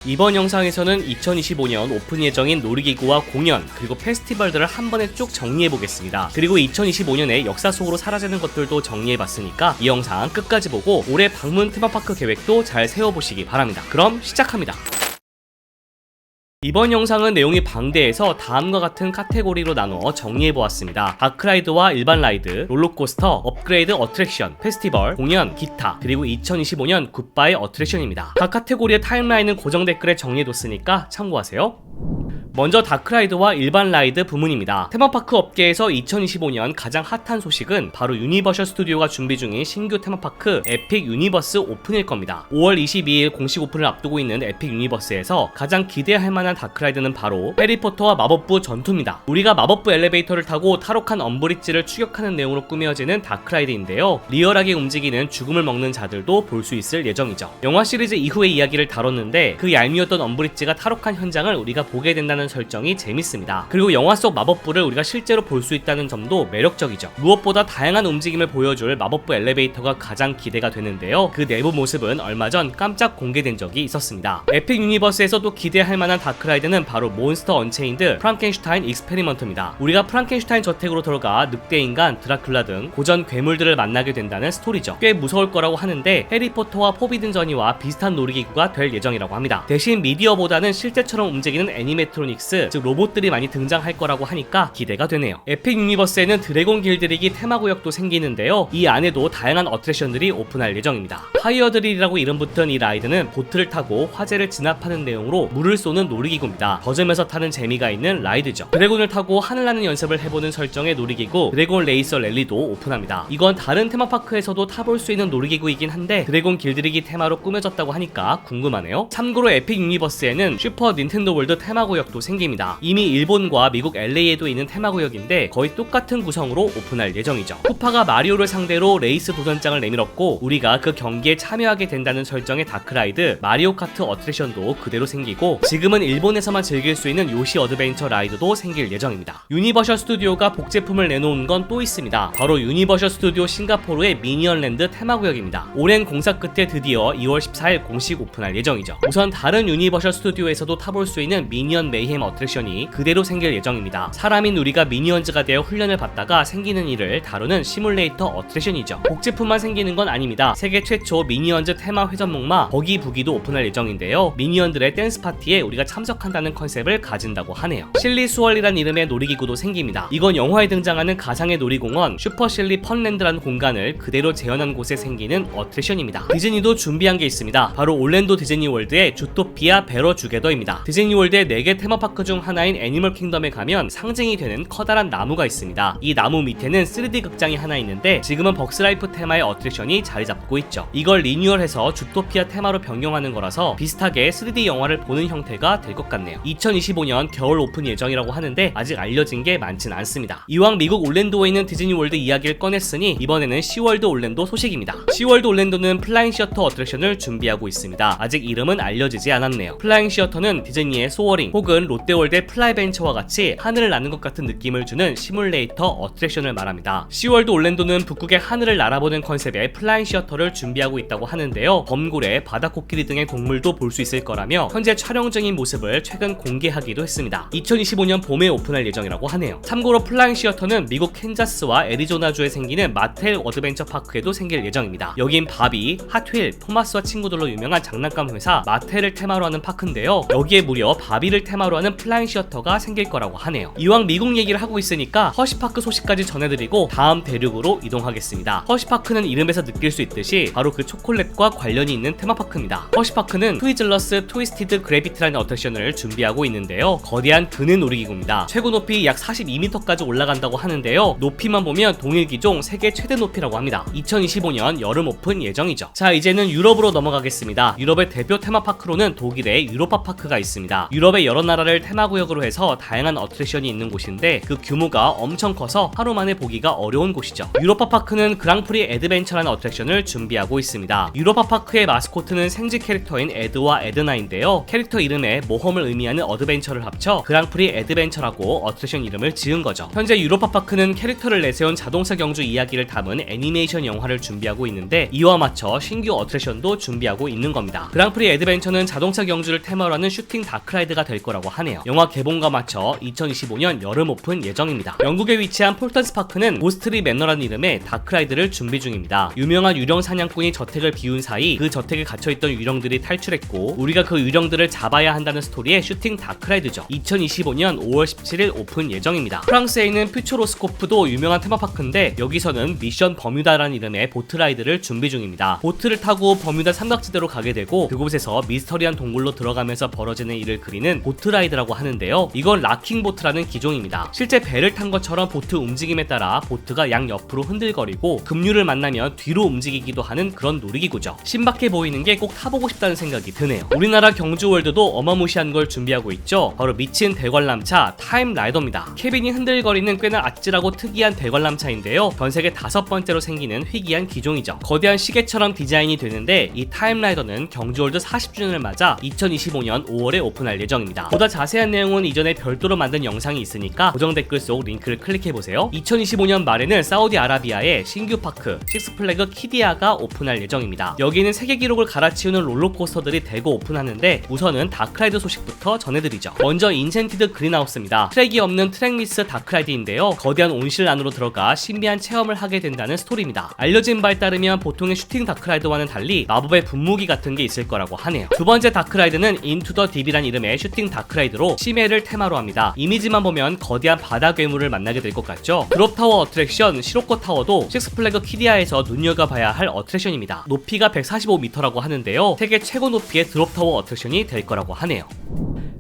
이번 영상에서는 2025년 오픈 예정인 놀이기구와 공연 그리고 페스티벌들을 한 번에 쭉 정리해보겠습니다. 그리고 2025년에 역사 속으로 사라지는 것들도 정리해봤으니까 이 영상 끝까지 보고 올해 방문 테마파크 계획도 잘 세워보시기 바랍니다. 그럼 시작합니다. 이번 영상은 내용이 방대해서 다음과 같은 카테고리로 나누어 정리해보았습니다. 다크라이드와 일반 라이드, 롤러코스터, 업그레이드 어트랙션, 페스티벌, 공연, 기타, 그리고 2025년 굿바이 어트랙션입니다. 각 카테고리의 타임라인은 고정 댓글에 정리해뒀으니까 참고하세요. 먼저 다크라이드와 일반 라이드 부문입니다. 테마파크 업계에서 2025년 가장 핫한 소식은 바로 유니버셜 스튜디오가 준비 중인 신규 테마파크 에픽 유니버스 오픈일 겁니다. 5월 22일 공식 오픈을 앞두고 있는 에픽 유니버스에서 가장 기대할 만한 다크라이드는 바로 해리포터와 마법부 전투입니다. 우리가 마법부 엘리베이터를 타고 탈옥한 엄브리지를 추격하는 내용으로 꾸며지는 다크라이드인데요. 리얼하게 움직이는 죽음을 먹는 자들도 볼 수 있을 예정이죠. 영화 시리즈 이후의 이야기를 다뤘는데 그 얄미웠던 엄브리지가 탈옥한 현장을 우리가 보게 된다는 설정이 재밌습니다. 그리고 영화 속 마법부를 우리가 실제로 볼 수 있다는 점도 매력적이죠. 무엇보다 다양한 움직임을 보여줄 마법부 엘리베이터가 가장 기대가 되는데요. 그 내부 모습은 얼마 전 깜짝 공개된 적이 있었습니다. 에픽 유니버스에서도 기대할 만한 다크라이드는 바로 몬스터 언체인드 프랑켄슈타인 익스페리먼트입니다. 우리가 프랑켄슈타인 저택으로 들어가 늑대인간, 드라큘라 등 고전 괴물들을 만나게 된다는 스토리죠. 꽤 무서울 거라고 하는데 해리포터와 포비든 저니와 비슷한 놀이기구가 될 예정이라고 합니다. 대신 미디어보다는 실제처럼 움직이는 애니메트로닉스, 즉 로봇들이 많이 등장할 거라고 하니까 기대가 되네요. 에픽 유니버스에는 드래곤 길들이기 테마구역도 생기는데요. 이 안에도 다양한 어트랙션들이 오픈할 예정입니다. 파이어드릴이라고 이름 붙은 이 라이드는 보트를 타고 화재를 진압하는 내용으로 물을 쏘는 놀이기구입니다. 거점에서 타는 재미가 있는 라이드죠. 드래곤을 타고 하늘나는 연습을 해보는 설정의 놀이기구 드래곤 레이서 랠리도 오픈합니다. 이건 다른 테마파크에서도 타볼 수 있는 놀이기구이긴 한데 드래곤 길들이기 테마로 꾸며졌다고 하니까 궁금하네요. 참고로 에픽 유니버스에는 슈퍼 닌텐도 월드 테마구역도 생깁니다. 이미 일본과 미국 LA에도 있는 테마구역인데 거의 똑같은 구성으로 오픈할 예정이죠. 쿠파가 마리오를 상대로 레이스 도전장을 내밀었고 우리가 그 경기에 참여하게 된다는 설정의 다크라이드 마리오 카트 어트랙션도 그대로 생기고 지금은 일본에서만 즐길 수 있는 요시 어드벤처 라이드도 생길 예정입니다. 유니버셜 스튜디오가 복제품을 내놓은 건 또 있습니다. 바로 유니버셜 스튜디오 싱가포르의 미니언랜드 테마구역입니다. 오랜 공사 끝에 드디어 2월 14일 공식 오픈할 예정이죠. 우선 다른 유니버셜 스튜디오에서도 타볼 수 있는 미니언 메이햄 어트랙션이 그대로 생길 예정입니다. 사람인 우리가 미니언즈가 되어 훈련을 받다가 생기는 일을 다루는 시뮬레이터 어트랙션이죠. 복제품만 생기는 건 아닙니다. 세계 최초 미니언즈 테마 회전목마 버기부기도 오픈할 예정인데요. 미니언들의 댄스 파티에 우리가 참석한다는 컨셉을 가진다고 하네요. 실리 수월이란 이름의 놀이기구도 생깁니다. 이건 영화에 등장하는 가상의 놀이공원 슈퍼 실리 펀랜드라는 공간을 그대로 재현한 곳에 생기는 어트랙션입니다. 디즈니도 준비한 게 있습니다. 바로 올랜도 디즈니월드의 주토피아 베러 주게더입니다. 디즈니월드의 4개 테마파크 중 하나인 애니멀 킹덤에 가면 상징이 되는 커다란 나무가 있습니다. 이 나무 밑에는 3D 극장이 하나 있는데 지금은 벅스라이프 테마의 어트랙션이 자리 잡고 있죠. 이걸 리뉴얼해서 주토피아 테마로 변경하는 거라서 비슷하게 3D 영화를 보는 형태가 될 것 같네요. 2025년 겨울 오픈 예정이라고 하는데 아직 알려진 게 많진 않습니다. 이왕 미국 올랜도에 있는 디즈니월드 이야기를 꺼냈으니 이번에는 시월드 올랜도 소식입니다. 시월드 올랜도는 플라잉 시어터 어트랙션을 준비하고 있습니다. 아직 이름은 알려지지 않았네요. 플라잉 시어터는 디즈니의 소어링 혹은 롯데월드의 플라이벤처와 같이 하늘을 나는 것 같은 느낌을 주는 시뮬레이터 어트랙션을 말합니다. 시월드 올랜도는 북극의 하늘을 날아보는 컨셉의 플라잉 시어터를 준비하고 있다고 하는데요. 범고래, 바다코끼리 등의 동물도 볼 수 있을 거라며 현재 촬영 중인 모습을 최근 공개하기도 했습니다. 2025년 봄에 오픈할 예정이라고 하네요. 참고로 플라잉 시어터는 미국 캔자스와 애리조나주에 생기는 마텔 어드벤처 파크에도 생길 예정입니다. 여긴 바비, 핫휠, 토마스와 친구들로 유명한 장난감 회사 마텔을 테마로 하는 파크인데요. 여기에 무려 바비를 테마로 하는 플라잉 시어터가 생길 거라고 하네요. 이왕 미국 얘기를 하고 있으니까 허시파크 소식까지 전해드리고 다음 대륙으로 이동하겠습니다. 허시파크는 이름에서 느낄 수 있듯이 바로 그 초콜릿과 관련이 있는 테마파크입니다. 허시파크는 트위즐러스 트위스티드 그래비티라는 어트랙션을 준비하고 있는데요. 거대한 그네 놀이기구입니다. 최고 높이 약 42m까지 올라간다고 하는데요. 높이만 보면 동일 기종 세계 최대 높이라고 합니다. 2025년 여름 오픈 예정이죠. 자, 이제는 유럽으로 넘어가겠습니다. 유럽의 대표 테마파크로는 독일의 유로파 파크가 있습니다. 유럽의 여러 나라를 나라를 테마구역으로 해서 다양한 어트랙션이 있는 곳인데 그 규모가 엄청 커서 하루 만에 보기가 어려운 곳이죠. 유로파파크는 그랑프리 애드벤처라는 어트랙션을 준비하고 있습니다. 유로파파크의 마스코트는 생쥐 캐릭터인 에드와 에드나인데요. 캐릭터 이름에 모험을 의미하는 어드벤처를 합쳐 그랑프리 애드벤처라고 어트랙션 이름을 지은 거죠. 현재 유로파파크는 캐릭터를 내세운 자동차 경주 이야기를 담은 애니메이션 영화를 준비하고 있는데 이와 맞춰 신규 어트랙션도 준비하고 있는 겁니다. 그랑프리 애드벤처는 자동차 경주를 테마로 하는 슈팅 다크라이드가 될 거라고 하네요. 영화 개봉과 맞춰 2025년 여름 오픈 예정입니다. 영국에 위치한 폴턴스 파크는 고스트리 매너라는 이름의 다크라이드를 준비 중입니다. 유명한 유령 사냥꾼이 저택을 비운 사이 그 저택에 갇혀있던 유령들이 탈출했고 우리가 그 유령들을 잡아야 한다는 스토리의 슈팅 다크라이드죠. 2025년 5월 17일 오픈 예정입니다. 프랑스에 있는 퓨처로스코프도 유명한 테마파크인데 여기서는 미션 버뮤다라는 이름의 보트라이드를 준비 중입니다. 보트를 타고 버뮤다 삼각지대로 가게 되고 그곳에서 미스터리한 동굴로 들어가면서 벌어지는 일을 그리는 보트라이드라고 하는데요. 이건 락킹보트라는 기종입니다. 실제 배를 탄 것처럼 보트 움직임에 따라 보트가 양옆으로 흔들거리고 급류를 만나면 뒤로 움직이기도 하는 그런 놀이기구죠. 신박해 보이는 게 꼭 타보고 싶다는 생각이 드네요. 우리나라 경주월드도 어마무시한 걸 준비하고 있죠. 바로 미친 대관람차 타임라이더입니다. 캐빈이 흔들거리는 꽤나 아찔하고 특이한 대관람차인데요. 전 세계 5번째로 생기는 희귀한 기종이죠. 거대한 시계처럼 디자인이 되는데 이 타임라이더는 경주월드 40주년을 맞아 2025년 5월에 오픈할 예정입니다. 보다 자세한 내용은 이전에 별도로 만든 영상이 있으니까 고정 댓글 속 링크를 클릭해보세요. 2025년 말에는 사우디아라비아의 신규 파크 식스플래그 키디아가 오픈할 예정입니다. 여기는 세계 기록을 갈아치우는 롤러코스터들이 대거 오픈하는데 우선은 다크라이드 소식부터 전해드리죠. 먼저 인센티드 그린하우스입니다. 트랙이 없는 트랙리스 다크라이드인데요. 거대한 온실 안으로 들어가 신비한 체험을 하게 된다는 스토리입니다. 알려진 바에 따르면 보통의 슈팅 다크라이드와는 달리 마법의 분무기 같은 게 있을 거라고 하네요. 두 번째 다크라이드는 인투 더 딥이란 이름의 슈팅 다크라이드로 심해를 테마로 합니다. 이미지만 보면 거대한 바다 괴물을 만나게 될 것 같죠. 드롭타워 어트랙션 시로코 타워도 식스플래그 키디아에서 눈여겨봐야 할 어트랙션입니다. 높이가 145m라고 하는데요. 세계 최고 높이의 드롭타워 어트랙션이 될 거라고 하네요.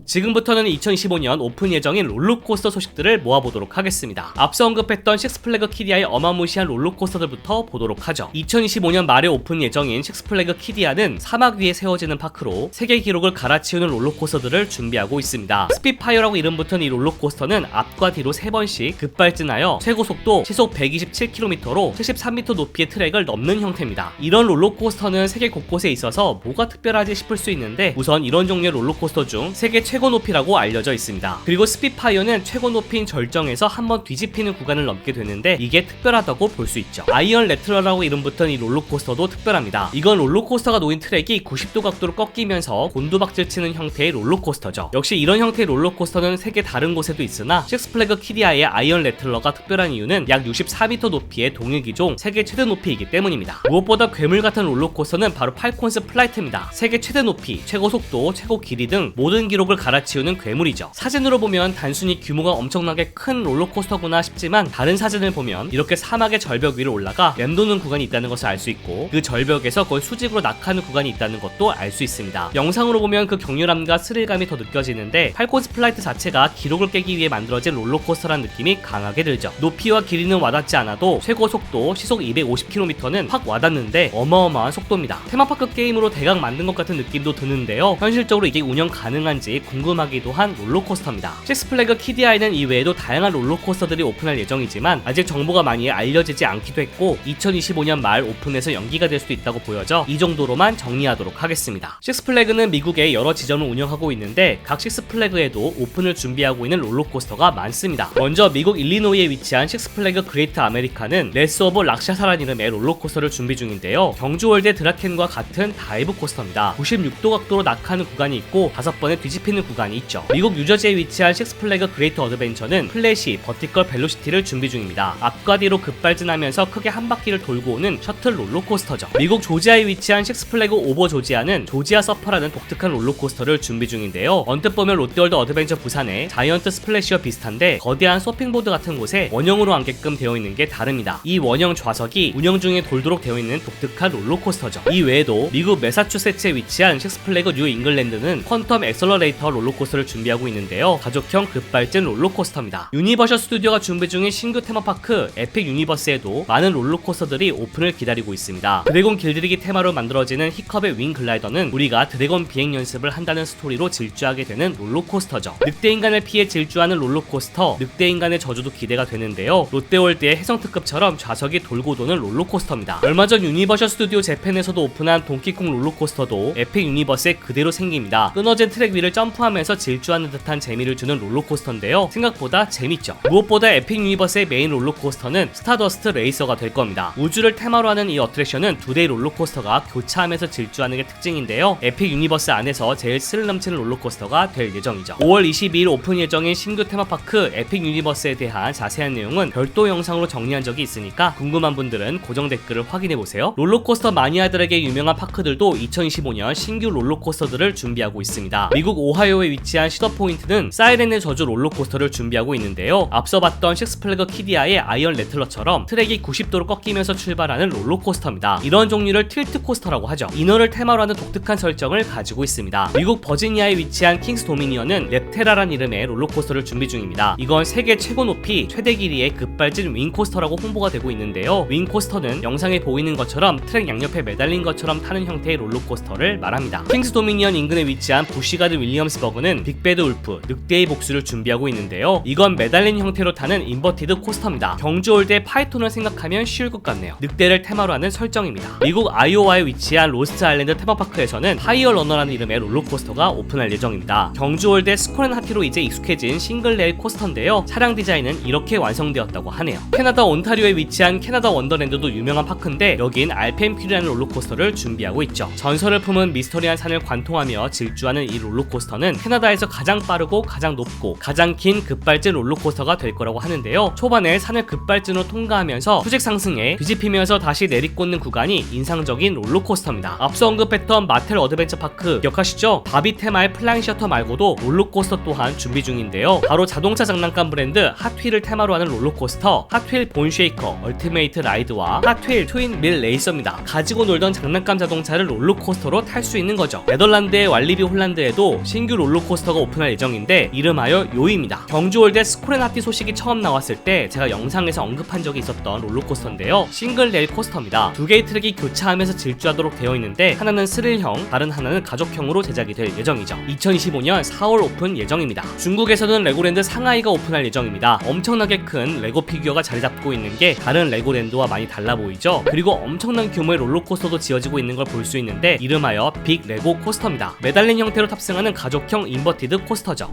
지금부터는 2025년 오픈 예정인 롤러코스터 소식들을 모아보도록 하겠습니다. 앞서 언급했던 식스플래그 키디아의 어마무시한 롤러코스터들부터 보도록 하죠. 2025년 말에 오픈 예정인 식스플래그 키디아는 사막 위에 세워지는 파크로 세계 기록을 갈아치우는 롤러코스터들을 준비하고 있습니다. 스피파이어라고 이름 붙은 이 롤러코스터는 앞과 뒤로 3번씩 급발진하여 최고 속도 시속 127km로 73m 높이의 트랙을 넘는 형태입니다. 이런 롤러코스터는 세계 곳곳에 있어서 뭐가 특별하지 싶을 수 있는데 우선 이런 종류의 롤러코스터 중 세계 최고 높이라고 알려져 있습니다. 그리고 스피파이어는 최고 높이인 절정에서 한번 뒤집히는 구간을 넘게 되는데 이게 특별하다고 볼 수 있죠. 아이언 레트러라고 이름 붙은 이 롤러코스터도 특별합니다. 이건 롤러코스터가 놓인 트랙이 90도 각도로 꺾이면서 곤두박질 치는 형태의 롤러코스터죠. 역시 이런 형태의 롤러코스터는 세계 다른 곳에도 있으나 식스플래그 키디아의 아이언 레트러가 특별한 이유는 약 64m 높이의 동일 기종 세계 최대 높이이기 때문입니다. 무엇보다 괴물 같은 롤러코스터는 바로 팔콘스 플라이트입니다. 세계 최대 높이, 최고 속도, 최고 길이 등 모든 기록을 갈아치우는 괴물이죠. 사진으로 보면 단순히 규모가 엄청나게 큰 롤러코스터구나 싶지만 다른 사진을 보면 이렇게 사막의 절벽 위를 올라가 맴도는 구간이 있다는 것을 알 수 있고 그 절벽에서 거의 수직으로 낙하하는 구간이 있다는 것도 알 수 있습니다. 영상으로 보면 그 격렬함과 스릴감이 더 느껴지는데 팔콘스 플라이트 자체가 기록을 깨기 위해 만들어진 롤러코스터라는 느낌이 강하게 들죠. 높이와 길이는 와닿지 않아도 최고 속도 시속 250km는 확 와닿는데 어마어마한 속도입니다. 테마파크 게임으로 대강 만든 것 같은 느낌도 드는데요. 현실적으로 이게 운영 가능한지 궁금하기도 한 롤러코스터입니다. 식스플래그 키디아에는 이외에도 다양한 롤러코스터들이 오픈할 예정이지만 아직 정보가 많이 알려지지 않기도 했고 2025년 말 오픈해서 연기가 될 수도 있다고 보여져 이 정도로만 정리하도록 하겠습니다. 식스플래그는 미국의 여러 지점을 운영하고 있는데 각 식스플래그에도 오픈을 준비하고 있는 롤러코스터가 많습니다. 먼저 미국 일리노이에 위치한 식스플래그 그레이트 아메리카는 레스 오브 락샤사라는 이름의 롤러코스터를 준비 중인데요. 경주월드의 드라켄과 같은 다이브 코스터입니다. 96도 각도로 낙하하는 구간이 있고 5번의 뒤집히는 구간이 있죠. 미국 뉴저지에 위치한 식스플래그 그레이트 어드벤처는 플래시, 버티컬 벨로시티를 준비 중입니다. 앞과 뒤로 급발진하면서 크게 한 바퀴를 돌고 오는 셔틀 롤러코스터죠. 미국 조지아에 위치한 식스플래그 오버 조지아는 조지아 서퍼라는 독특한 롤러코스터를 준비 중인데요. 언뜻 보면 롯데월드 어드벤처 부산의 자이언트 스플래시와 비슷한데 거대한 서핑보드 같은 곳에 원형으로 앉게끔 되어 있는 게 다릅니다. 이 원형 좌석이 운영 중에 돌도록 되어 있는 독특한 롤러코스터죠. 이 외에도 미국 매사추세츠에 위치한 식스플래그 뉴 잉글랜드는 퀀텀 엑셀러레이터 가속화 롤러코스터를 준비하고 있는데요. 가족형 급발진 롤러코스터입니다. 유니버셜 스튜디오가 준비 중인 신규 테마파크 에픽 유니버스에도 많은 롤러코스터들이 오픈을 기다리고 있습니다. 드래곤 길들이기 테마로 만들어지는 히컵의 윙 글라이더는 우리가 드래곤 비행 연습을 한다는 스토리로 질주하게 되는 롤러코스터죠. 늑대인간을 피해 질주하는 롤러코스터 늑대인간의 저주도 기대가 되는데요. 롯데월드의 해성특급처럼 좌석이 돌고 도는 롤러코스터입니다. 얼마 전 유니버셜 스튜디오 재팬에서도 오픈한 동키콩 롤러코스터도 에픽 유니버스에 그대로 생깁니다. 끊어진 트랙 위를 점프하면서 질주하는 듯한 재미를 주는 롤러코스터인데요. 생각보다 재밌죠. 무엇보다 에픽 유니버스의 메인 롤러코스터는 스타더스트 레이서가 될 겁니다. 우주를 테마로 하는 이 어트랙션은 두 대의 롤러코스터가 교차하면서 질주하는 게 특징인데요. 에픽 유니버스 안에서 제일 스릴 넘치는 롤러코스터가 될 예정이죠. 5월 22일 오픈 예정인 신규 테마파크 에픽 유니버스에 대한 자세한 내용은 별도 영상으로 정리한 적이 있으니까 궁금한 분들은 고정 댓글을 확인해보세요. 롤러코스터 마니아들에게 유명한 파크들도 2025년 신규 롤러코스터들을 준비하고 있습니다. 미국 오하이오에 위치한 시더포인트는 사이렌의 저주 롤러코스터를 준비하고 있는데요. 앞서 봤던 식스플래그 키디아의 아이언 레틀러처럼 트랙이 90도로 꺾이면서 출발하는 롤러코스터입니다. 이런 종류를 틸트 코스터라고 하죠. 인어를 테마로 하는 독특한 설정을 가지고 있습니다. 미국 버지니아에 위치한 킹스 도미니언은 랩테라란 이름의 롤러코스터를 준비 중입니다. 이건 세계 최고 높이 최대 길이의 급발진 윙코스터라고 홍보가 되고 있는데요. 윙코스터는 영상에 보이는 것처럼 트랙 양옆에 매달린 것처럼 타는 형태의 롤러코스터를 말합니다. 킹스 도미니언 인근에 위치한 부시가드 윌리엄스버그는 빅배드 울프, 늑대의 복수를 준비하고 있는데요. 이건 매달린 형태로 타는 인버티드 코스터입니다. 경주올드의 파이톤을 생각하면 쉬울 것 같네요. 늑대를 테마로 하는 설정입니다. 미국 아이오와에 위치한 로스트 아일랜드 테마파크에서는 파이어 러너라는 이름의 롤러코스터가 오픈할 예정입니다. 경주올드의 스코렌 하티로 이제 익숙해진 싱글 레일 코스터인데요. 차량 디자인은 이렇게 완성되었다고 하네요. 캐나다 온타리오에 위치한 캐나다 원더랜드도 유명한 파크인데 여긴 알펜퓨리라는 롤러코스터를 준비하고 있죠. 전설을 품은 미스터리한 산을 관통하며 질주하는 이 롤러코스터는 캐나다에서 가장 빠르고 가장 높고 가장 긴 급발진 롤러코스터가 될 거라고 하는데요. 초반에 산을 급발진으로 통과하면서 수직 상승해 뒤집히면서 다시 내리꽂는 구간이 인상적인 롤러코스터입니다. 앞서 언급했던 마텔 어드벤처 파크 기억하시죠? 바비 테마의 플라잉 셔터 말고도 롤러코스터 또한 준비 중인데요. 바로 자동차 장난감 브랜드 핫휠을 테마로 하는 롤러코스터 핫휠 본쉐이커 얼티메이트 라이드와 핫휠 트윈 밀 레이서입니다. 가지고 놀던 장난감 자동차를 롤러코스터로 탈 수 있는 거죠. 네덜란드의 왈리비 홀란드에도 신규 롤러코스터가 오픈할 예정인데 이름하여 요이입니다. 경주월드 스코렌 하티 소식이 처음 나왔을 때 제가 영상에서 언급한 적이 있었던 롤러코스터인데요. 싱글 레일 코스터입니다. 두 개의 트랙이 교차하면서 질주하도록 되어 있는데 하나는 스릴형, 다른 하나는 가족형으로 제작이 될 예정이죠. 2025년 4월 오픈 예정입니다. 중국에서는 레고랜드 상하이가 오픈할 예정입니다. 엄청나게 큰 레고 피규어가 자리 잡고 있는 게 다른 레고랜드와 많이 달라 보이죠? 그리고 엄청난 규모의 롤러코스터도 지어지고 있는 걸 볼 수 있는데 이름하여 빅 레고 코스터입니다. 매달린 형태로 탑승하는 가족형 인버티드 코스터죠.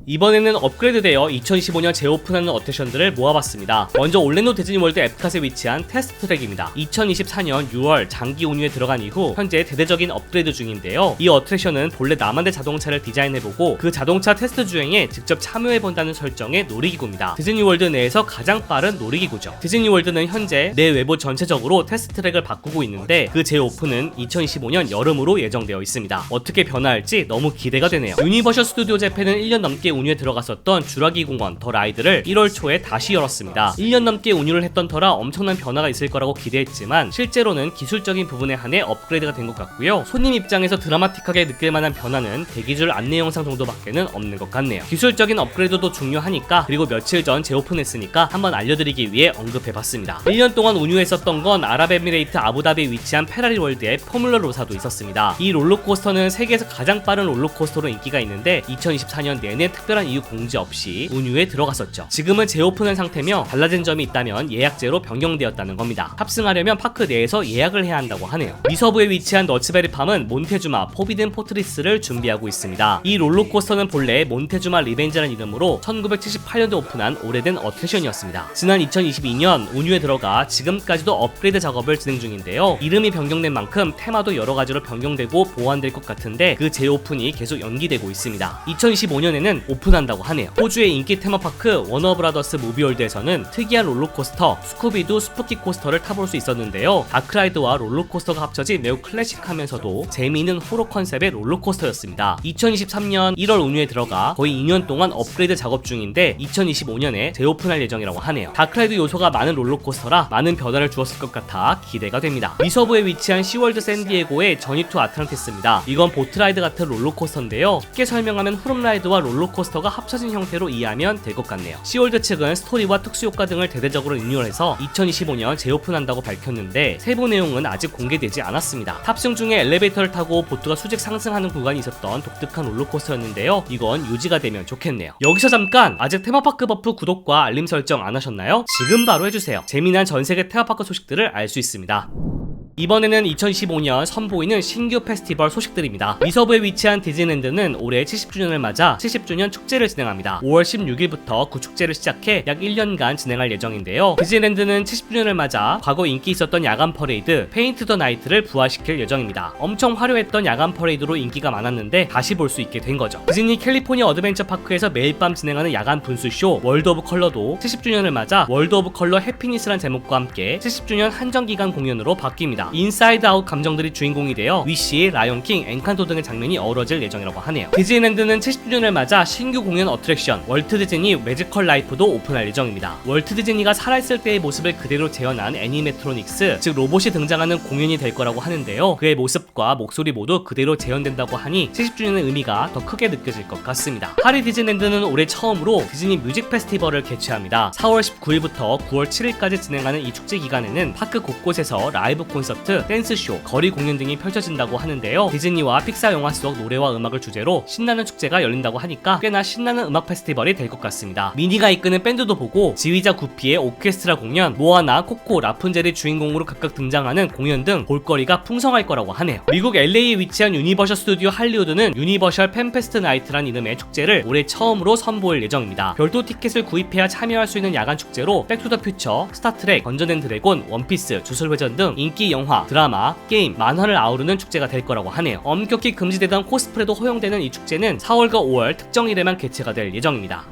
이번에는 업그레이드되어 2025년 재오픈하는 어트랙션들을 모아봤습니다. 먼저 올랜도 디즈니월드 에프캇에 위치한 테스트 트랙입니다. 2024년 6월 장기 운유에 들어간 이후 현재 대대적인 업그레이드 중인데요. 이 어트랙션은 본래 남한대 자동차를 디자인해보고 그 자동차 테스트 주행에 직접 참여해본다는 설정의 놀이기구입니다. 디즈니월드 내에서 가장 빠른 놀이기구죠. 디즈니월드는 현재 내외부 전체적으로 테스트 트랙을 바꾸고 있는데 그 재오픈은 2025년 여름으로 예정되어 있습니다. 어떻게 변화할지 너무 기대가 되네요. 유니버셜 스튜디오 재팬은 1년 넘게 운유에 들어갔었던 주라기 공원 더 라이드를 1월 초에 다시 열었습니다. 1년 넘게 운유를 했던 터라 엄청난 변화가 있을 거라고 기대했지만 실제로는 기술적인 부분에 한해 업그레이드가 된 것 같고요. 손님 입장에서 드라마틱하게 느낄 만한 변화는 대기줄 안내 영상 정도밖에는 없는 것 같네요. 기술적인 업그레이드도 중요하니까 그리고 며칠 전 재오픈했으니까 한번 알려드리기 위해 언급해봤습니다. 1년 동안 운유했었던 건 아랍에미레이트 아부다비에 위치한 페라리 월드의 포뮬러 로사도 있었습니다. 이 롤러코스터는 세계에서 가장 빠른 롤러코스터로 인기가 있는데 2024년 내내 특별한 이유 공지 없이 운유에 들어갔었죠. 지금은 재오픈한 상태며 달라진 점이 있다면 예약제로 변경되었다는 겁니다. 탑승하려면 파크 내에서 예약을 해야 한다고 하네요. 미서부에 위치한 너츠베리팜은 몬테주마 포비든 포트리스를 준비하고 있습니다. 이 롤러코스터는 본래 몬테주마 리벤지라는 이름으로 1978년도에 오픈한 오래된 어트랙션이었습니다. 지난 2022년 운유에 들어가 지금까지도 업그레이드 작업을 진행 중인데요. 이름이 변경된 만큼 테마도 여러가지로 변경되고 보완될 것 같은데 그 재오픈이 계속 연기되고 있습니다. 2025년에는 오픈한다고 하네요. 호주의 인기 테마파크 워너브라더스 무비월드에서는 특이한 롤러코스터 스쿠비두 스푸키 코스터를 타볼 수 있었는데요. 다크라이드와 롤러코스터가 합쳐진 매우 클래식하면서도 재미있는 호러 컨셉의 롤러코스터였습니다. 2023년 1월 운유에 들어가 거의 2년 동안 업그레이드 작업 중인데 2025년에 재오픈할 예정이라고 하네요. 다크라이드 요소가 많은 롤러코스터라 많은 변화를 주었을 것 같아 기대가 됩니다. 미서부에 위치한 시월드 샌디에고의 저니 투 아틀란티스입니다. 이건 보트라이드 같은 롤러코스터인데요. 쉽게 설명하면 후룸라이드와 롤러코스터가 합쳐진 형태로 이해하면 될 것 같네요. 시월드 측은 스토리와 특수효과 등을 대대적으로 리뉴얼해서 2025년 재오픈한다고 밝혔는데 세부 내용은 아직 공개되지 않았습니다. 탑승 중에 엘리베이터를 타고 보트가 수직 상승하는 구간이 있었던 독특한 롤러코스터였는데요. 이건 유지가 되면 좋겠네요. 여기서 잠깐! 아직 테마파크 버프 구독과 알림 설정 안 하셨나요? 지금 바로 해주세요. 재미난 전세계 테마파크 소식들을 알 수 있습니다. 이번에는 2025년 선보이는 신규 페스티벌 소식들입니다. 미서부에 위치한 디즈니랜드는 올해 70주년을 맞아 70주년 축제를 진행합니다. 5월 16일부터 그 축제를 시작해 약 1년간 진행할 예정인데요. 디즈니랜드는 70주년을 맞아 과거 인기 있었던 야간 퍼레이드 페인트 더 나이트를 부활시킬 예정입니다. 엄청 화려했던 야간 퍼레이드로 인기가 많았는데 다시 볼 수 있게 된 거죠. 디즈니 캘리포니아 어드벤처 파크에서 매일 밤 진행하는 야간 분수쇼 월드 오브 컬러도 70주년을 맞아 월드 오브 컬러 해피니스란 제목과 함께 70주년 한정기간 공연으로 바뀝니다. 인사이드 아웃 감정들이 주인공이 되어 위시, 라이온킹, 엔칸토 등의 장면이 어우러질 예정이라고 하네요. 디즈니랜드는 70주년을 맞아 신규 공연 어트랙션 월트 디즈니 매지컬 라이프도 오픈할 예정입니다. 월트 디즈니가 살아있을 때의 모습을 그대로 재현한 애니메트로닉스, 즉 로봇이 등장하는 공연이 될 거라고 하는데요. 그의 모습과 목소리 모두 그대로 재현된다고 하니 70주년의 의미가 더 크게 느껴질 것 같습니다. 파리 디즈니랜드는 올해 처음으로 디즈니 뮤직 페스티벌을 개최합니다. 4월 19일부터 9월 7일까지 진행하는 이 축제 기간에는 파크 곳곳에서 라이브 콘서트, 댄스쇼, 거리 공연 등이 펼쳐진다고 하는데요. 디즈니와 픽사 영화 속 노래와 음악을 주제로 신나는 축제가 열린다고 하니까 꽤나 신나는 음악 페스티벌이 될 것 같습니다. 미니가 이끄는 밴드도 보고 지휘자 구피의 오케스트라 공연, 모아나, 코코, 라푼젤이 주인공으로 각각 등장하는 공연 등 볼거리가 풍성할 거라고 하네요. 미국 LA에 위치한 유니버셜 스튜디오 할리우드는 유니버셜 팬페스트 나이트란 이름의 축제를 올해 처음으로 선보일 예정입니다. 별도 티켓을 구입해야 참여할 수 있는 야간 축제로 백투더퓨처, 스타트랙, 던전 앤 드래곤, 원피스, 주술회전 등 인기 영화, 드라마, 게임, 만화를 아우르는 축제가 될 거라고 하네요. 엄격히 금지되던 코스프레도 허용되는 이 축제는 4월과 5월 특정일에만 개최가 될 예정입니다.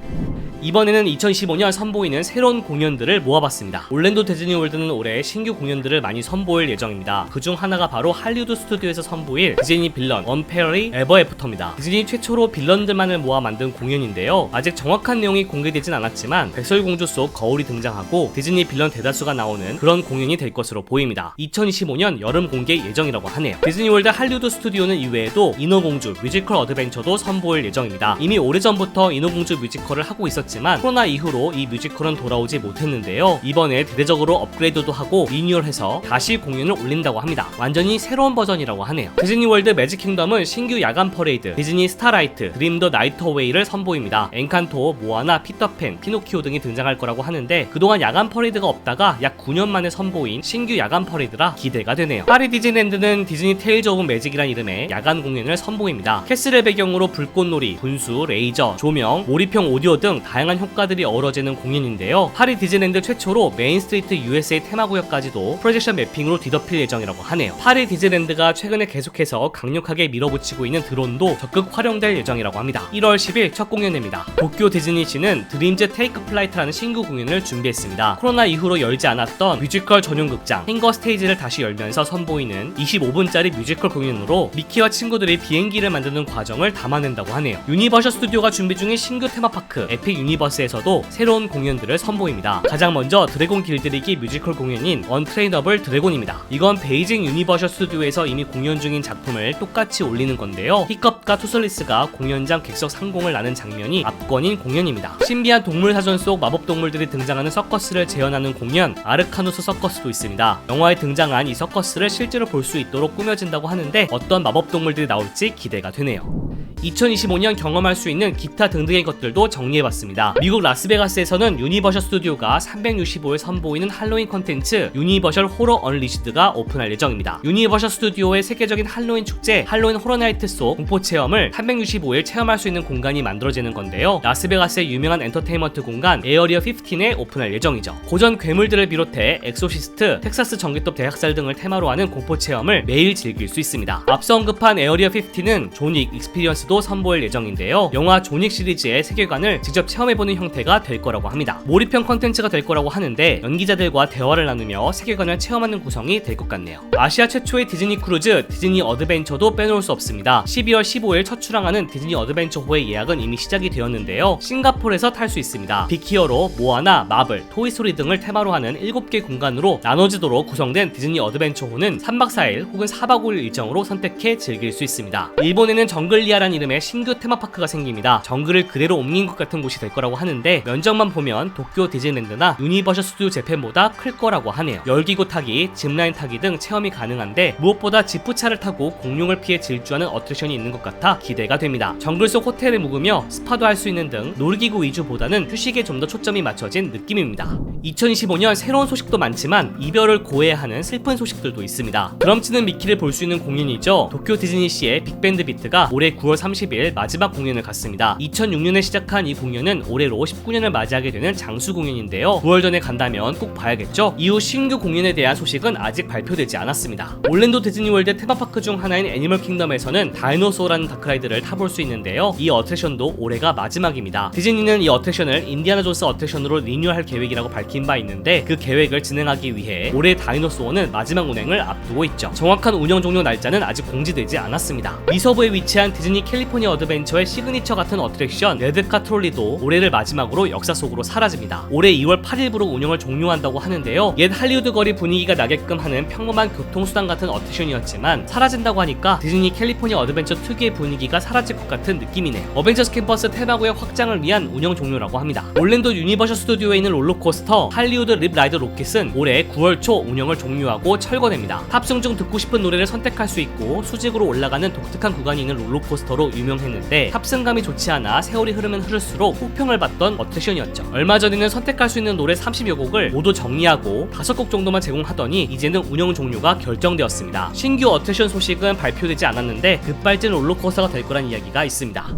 이번에는 2015년 선보이는 새로운 공연들을 모아봤습니다. 올랜도 디즈니월드는 올해 신규 공연들을 많이 선보일 예정입니다. 그중 하나가 바로 할리우드 스튜디오에서 선보일 디즈니 빌런 언페어리 에버 애프터입니다. 디즈니 최초로 빌런들만을 모아 만든 공연인데요. 아직 정확한 내용이 공개되진 않았지만 백설공주 속 거울이 등장하고 디즈니 빌런 대다수가 나오는 그런 공연이 될 것으로 보입니다. 2025년 여름 공개 예정이라고 하네요. 디즈니월드 할리우드 스튜디오는 이외에도 인어공주 뮤지컬 어드벤처도 선보일 예정입니다. 이미 오래전부터 인어공주 뮤지컬을 하고 있었지만 코로나 이후로 이 뮤지컬은 돌아오지 못했는데요. 이번에 대대적으로 업그레이드도 하고 리뉴얼해서 다시 공연을 올린다고 합니다. 완전히 새로운 버전이라고 하네요. 디즈니월드 매직킹덤은 신규 야간 퍼레이드, 디즈니 스타라이트, 드림 더 나이트 어웨이를 선보입니다. 엔칸토, 모아나, 피터팬, 피노키오 등이 등장할 거라고 하는데 그동안 야간 퍼레이드가 없다가 약 9년 만에 선보인 신규 야간 퍼레이드라 기대가 되네요. 파리 디즈니랜드는 디즈니 테일즈 오브 매직이란 이름의 야간 공연을 선보입니다. 캐슬의 배경으로 불꽃놀이, 분수, 레이저, 조명, 몰입형 오디오 등 다양한 효과들이 어우러지는 공연인데요. 파리 디즈니랜드 최초로 메인스트리트 USA 테마구역까지도 프로젝션 매핑으로 뒤덮일 예정이라고 하네요. 파리 디즈니랜드가 최근에 계속해서 강력하게 밀어붙이고 있는 드론도 적극 활용될 예정이라고 합니다. 1월 10일 첫 공연입니다. 도쿄 디즈니시는 드림즈 테이크 플라이트라는 신규 공연을 준비했습니다. 코로나 이후로 열지 않았던 뮤지컬 전용 극장 핑거 스테이지를 다시 열면서 선보이는 25분짜리 뮤지컬 공연으로 미키와 친구들이 비행기를 만드는 과정을 담아낸다고 하네요. 유니버셜 스튜디오가 준비 중인 신규 테마파크 에픽 유니버스에서도 새로운 공연들을 선보입니다. 가장 먼저 드래곤 길들이기 뮤지컬 공연인 언트레이너블 드래곤입니다. 이건 베이징 유니버셜 스튜디오에서 이미 공연 중인 작품을 똑같이 올리는 건데요. 히컵과 투슬리스가 공연장 객석 상공을 나는 장면이 압권인 공연입니다. 신비한 동물 사전 속 마법 동물들이 등장하는 서커스를 재현하는 공연 아르카누스 서커스도 있습니다. 영화에 등장한 이 서커스를 실제로 볼 수 있도록 꾸며진다고 하는데 어떤 마법 동물들이 나올지 기대가 되네요. 2025년 경험할 수 있는 기타 등등의 것들도 정리해봤습니다. 미국 라스베가스에서는 유니버셜 스튜디오가 365일 선보이는 할로윈 컨텐츠 유니버셜 호러 언리시드가 오픈할 예정입니다. 유니버셜 스튜디오의 세계적인 할로윈 축제 할로윈 호러나이트 속 공포 체험을 365일 체험할 수 있는 공간이 만들어지는 건데요. 라스베가스의 유명한 엔터테인먼트 공간 에어리어 15에 오픈할 예정이죠. 고전 괴물들을 비롯해 엑소시스트, 텍사스 전기톱 대학살 등을 테마로 하는 공포 체험을 매일 즐길 수 있습니다. 앞서 언급한 에어리어 15는 존윅 익스피리언스 서비스도 선보일 예정인데요. 영화 존윅 시리즈의 세계관을 직접 체험해보는 형태가 될 거라고 합니다. 몰입형 컨텐츠가 될 거라고 하는데 연기자들과 대화를 나누며 세계관을 체험하는 구성이 될 것 같네요. 아시아 최초의 디즈니 크루즈 디즈니 어드벤처도 빼놓을 수 없습니다. 12월 15일 첫 출항하는 디즈니 어드벤처호의 예약은 이미 시작이 되었는데요. 싱가포르에서 탈 수 있습니다. 빅히어로, 모아나, 마블, 토이스토리 등을 테마로 하는 7개 공간으로 나눠지도록 구성된 디즈니 어드벤처호는 3박 4일 혹은 4박 5일 일정으로 선택해 즐길 수 있습니다. 일본에는 정글리아란 이름의 신규 테마파크가 생깁니다. 정글을 그대로 옮긴 것 같은 곳이 될 거라고 하는데 면적만 보면 도쿄 디즈니랜드나 유니버셜 스튜디오 재팬보다 클 거라고 하네요. 열기구 타기, 짚라인 타기 등 체험이 가능한데 무엇보다 지프차를 타고 공룡을 피해 질주하는 어트랙션이 있는 것 같아 기대가 됩니다. 정글 속 호텔에 묵으며 스파도 할 수 있는 등 놀이기구 위주보다는 휴식에 좀 더 초점이 맞춰진 느낌입니다. 2025년 새로운 소식도 많지만 이별을 고해하는 슬픈 소식들도 있습니다. 드럼치는 미키를 볼 수 있는 공연이죠. 도쿄 디즈니시의 빅밴드 비트가 올해 9월 30일 마지막 공연을 갖습니다. 2006년에 시작한 이 공연은 올해로 19년을 맞이하게 되는 장수 공연인데요. 9월 전에 간다면 꼭 봐야겠죠? 이후 신규 공연에 대한 소식은 아직 발표되지 않았습니다. 올랜도 디즈니월드 테마파크 중 하나인 애니멀 킹덤에서는 다이노소어라는 다크라이드를 타볼 수 있는데요. 이 어트랙션도 올해가 마지막입니다. 디즈니는 이 어트랙션을 인디아나 존스 어트랙션으로 리뉴얼할 계획이라고 밝힌 바 있는데 그 계획을 진행하기 위해 올해 다이노소어는 마지막 운행을 앞두고 있죠. 정확한 운영 종료 날짜는 아직 공지되지 않았습니다. 미서부에 위치한 디즈니 캘리포니아 어드벤처의 시그니처 같은 어트랙션 레드카 트롤리도 올해를 마지막으로 역사 속으로 사라집니다. 올해 2월 8일부로 운영을 종료한다고 하는데요. 옛 할리우드 거리 분위기가 나게끔 하는 평범한 교통수단 같은 어트랙션이었지만 사라진다고 하니까 디즈니 캘리포니아 어드벤처 특유의 분위기가 사라질 것 같은 느낌이네요. 어벤져스 캠퍼스 테마구의 확장을 위한 운영 종료라고 합니다. 올랜도 유니버셜 스튜디오에 있는 롤러코스터 할리우드 립 라이드 로켓은 올해 9월 초 운영을 종료하고 철거됩니다. 탑승 중 듣고 싶은 노래를 선택할 수 있고 수직으로 올라가는 독특한 구간이 있는 롤러코스터로 유명했는데 탑승감이 좋지 않아 세월이 흐르면 흐를수록 호평을 받던 어트랙션이었죠. 얼마 전에는 선택할 수 있는 노래 30여 곡을 모두 정리하고 5곡 정도만 제공하더니 이제는 운영 종료가 결정되었습니다. 신규 어트랙션 소식은 발표되지 않았는데 급발진 롤러코스터가 될 거란 이야기가 있습니다.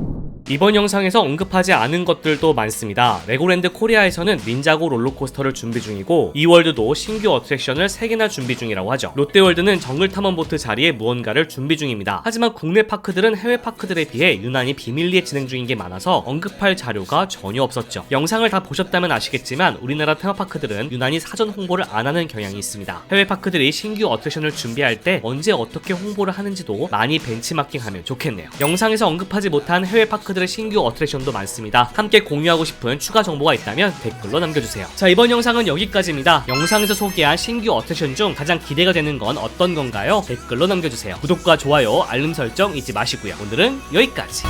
이번 영상에서 언급하지 않은 것들도 많습니다. 레고랜드 코리아에서는 닌자고 롤러코스터를 준비 중이고 이월드도 신규 어트랙션을 3개나 준비 중이라고 하죠. 롯데월드는 정글탐험보트 자리에 무언가를 준비 중입니다. 하지만 국내 파크들은 해외 파크들에 비해 유난히 비밀리에 진행 중인 게 많아서 언급할 자료가 전혀 없었죠. 영상을 다 보셨다면 아시겠지만 우리나라 테마파크들은 유난히 사전 홍보를 안 하는 경향이 있습니다. 해외 파크들이 신규 어트랙션을 준비할 때 언제 어떻게 홍보를 하는지도 많이 벤치마킹하면 좋겠네요. 영상에서 언급하지 못한 해외 파크들 신규 어트랙션도 많습니다. 함께 공유하고 싶은 추가 정보가 있다면 댓글로 남겨주세요. 자, 이번 영상은 여기까지입니다. 영상에서 소개한 신규 어트랙션 중 가장 기대가 되는 건 어떤 건가요? 댓글로 남겨주세요. 구독과 좋아요, 알림 설정 잊지 마시고요. 오늘은 여기까지.